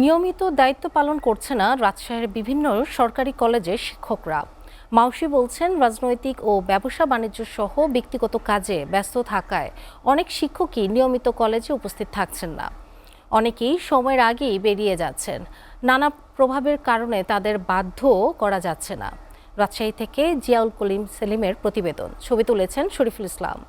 নিয়মিত দায়িত্ব পালন করছে না রাজশাহীর বিভিন্ন সরকারি কলেজের শিক্ষকরা। মাউসি বলছেন, রাজনৈতিক ও ব্যবসা বাণিজ্য সহ ব্যক্তিগত কাজে ব্যস্ত থাকায় অনেক শিক্ষকই নিয়মিত কলেজে উপস্থিত থাকছেন না। অনেকেই সময়ের আগেই বেরিয়ে যাচ্ছেন। নানা প্রভাবের কারণে তাদের বাধ্য করা যাচ্ছে না। রাজশাহী থেকে জিয়াউল করিম সেলিমের প্রতিবেদন, ছবি তুলেছেন শরীফুল ইসলাম।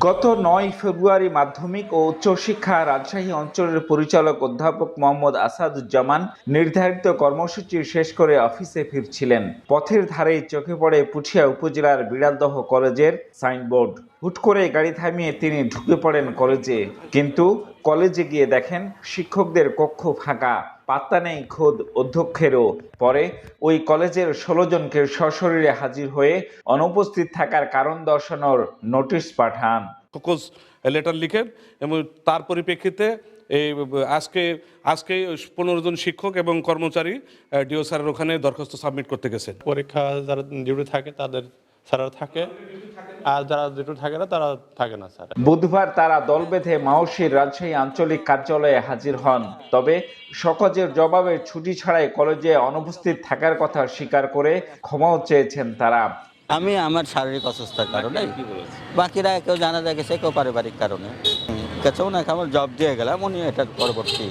গত ৯ ফেব্রুয়ারি মাধ্যমিক ও উচ্চশিক্ষা রাজশাহী অঞ্চলের পরিচালক অধ্যাপক মোহাম্মদ আসাদুজ্জামান নির্ধারিত কর্মসূচি শেষ করে অফিসে ফিরছিলেন। পথের ধারেই চোখে পড়ে পুঠিয়া উপজেলার বিড়ালদহ কলেজের সাইনবোর্ড। হুট করে গাড়ি থামিয়ে তিনি ঢুকে পড়েন কলেজে, কিন্তু কলেজে গিয়ে দেখেন শিক্ষকদের কক্ষ ফাঁকা, পাত্তা নেই খোদ অধ্যক্ষেরও। পরে ওই কলেজের ১৬ জনকে সশরীরে হাজির হয়ে অনুপস্থিত থাকার কারণ দর্শানোর নোটিশ পাঠান। ফোকাস লেটার লিখেন এবং তার পরিপ্রেক্ষিতে এই আজকে ১৫ জন শিক্ষক এবং কর্মচারী ডিও স্যারের ওখানে দরখাস্ত সাবমিট করতে গেছেন। পরীক্ষা যারা ডিউটি থাকে তাদের স্যাররা থাকে, আর যারা ডিউটি থাকে না তারা থাকে না স্যার। বুধবার তারা দল বেঁধে মাউশির রাজশাহী আঞ্চলিক কার্যালয়ে হাজির হন। তবে সকজের জবাবে ছুটি ছাড়াই কলেজে অনুপস্থিত থাকার কথা স্বীকার করে ক্ষমাও চেয়েছেন তারা। আমি আমার শারীরিক অসুস্থতার কারণে, বাকিরা কেউ জানা গেছে, কেউ পারিবারিক কারণে কাছে ওনাকে আমার জব দিয়ে গেলাম, উনি এটার পরবর্তী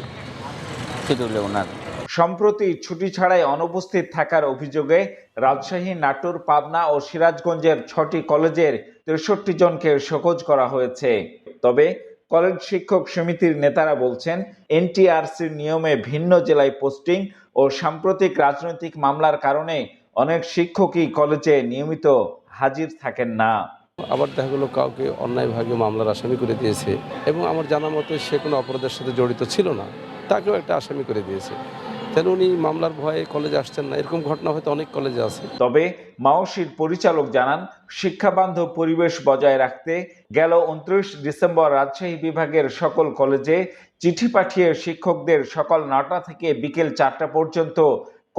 শিডিউলে ওনার। সম্প্রতি ছুটি ছাড়াই অনুপস্থিত থাকার অভিযোগে রাজশাহী, নাটোর, পাবনা ও সিরাজগঞ্জের ৬টি কলেজের ৬৩ জনকে শোকজ করা হয়েছে। তবে কলেজ শিক্ষক সমিতির নেতারা বলছেন, এনটিআরসির নিয়মে ভিন্ন জেলায় পোস্টিং ও সাম্প্রতিক রাজনৈতিক মামলার কারণে অনেক শিক্ষকই কলেজে নিয়মিত হাজির থাকেন না। আবার দেখা গেলো কাউকে অন্যায়ভাবে মামলার আসামি করে দিয়েছে এবং আমার জানা মতে সে কোনো অপরাধের সাথে জড়িত ছিল না, তাকেও একটা আসামি করে দিয়েছে। তাহলে উনি মামলার ভয়ে কলেজে আসছেন না, এরকম ঘটনা হয়তো অনেক কলেজে আছে। তবে মাউশির পরিচালক জানান, শিক্ষাবান্ধব পরিবেশ বজায় রাখতে গেল ২৯ ডিসেম্বর রাজশাহী বিভাগের সকল কলেজে চিঠি পাঠিয়ে শিক্ষকদের সকাল ৯টা থেকে বিকেল ৪টা পর্যন্ত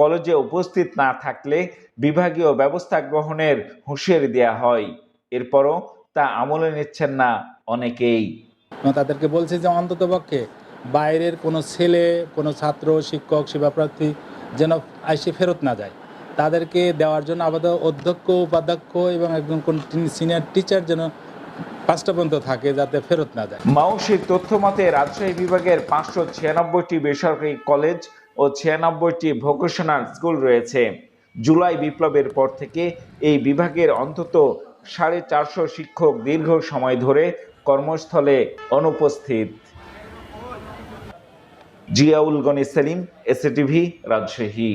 কলেজে উপস্থিত না থাকলে বিভাগীয় ব্যবস্থা গ্রহণের হুঁশিয়ারি দেওয়া হয়। এরপরও তা আমলে নিচ্ছেন না অনেকেই। তাদেরকে বলছে যে অন্ততপক্ষে বাইরের কোনো ছেলে, কোনো ছাত্র, শিক্ষক, সেবাপ্রার্থী যেন এসে ফেরত না যায়, তাদেরকে দেওয়ার জন্য আপাতত অধ্যক্ষ, উপাধ্যক্ষ এবং একজন কোন সিনিয়র টিচার যেন ৫টা পর্যন্ত থাকে, যাতে ফেরত না যায়। মাউশির তথ্য মতে রাজশাহী বিভাগের ৫৯৬টি বেসরকারি কলেজ ও ৯৬টি ভোকেশনাল স্কুল রয়েছে। জুলাই বিপ্লবের পর থেকে এই বিভাগের অন্তত ৪৫০ শিক্ষক দীর্ঘ সময় ধরে কর্মস্থলে অনুপস্থিত। জিয়াউল গনি সেলিম, এসএটিভি, রাজশাহী।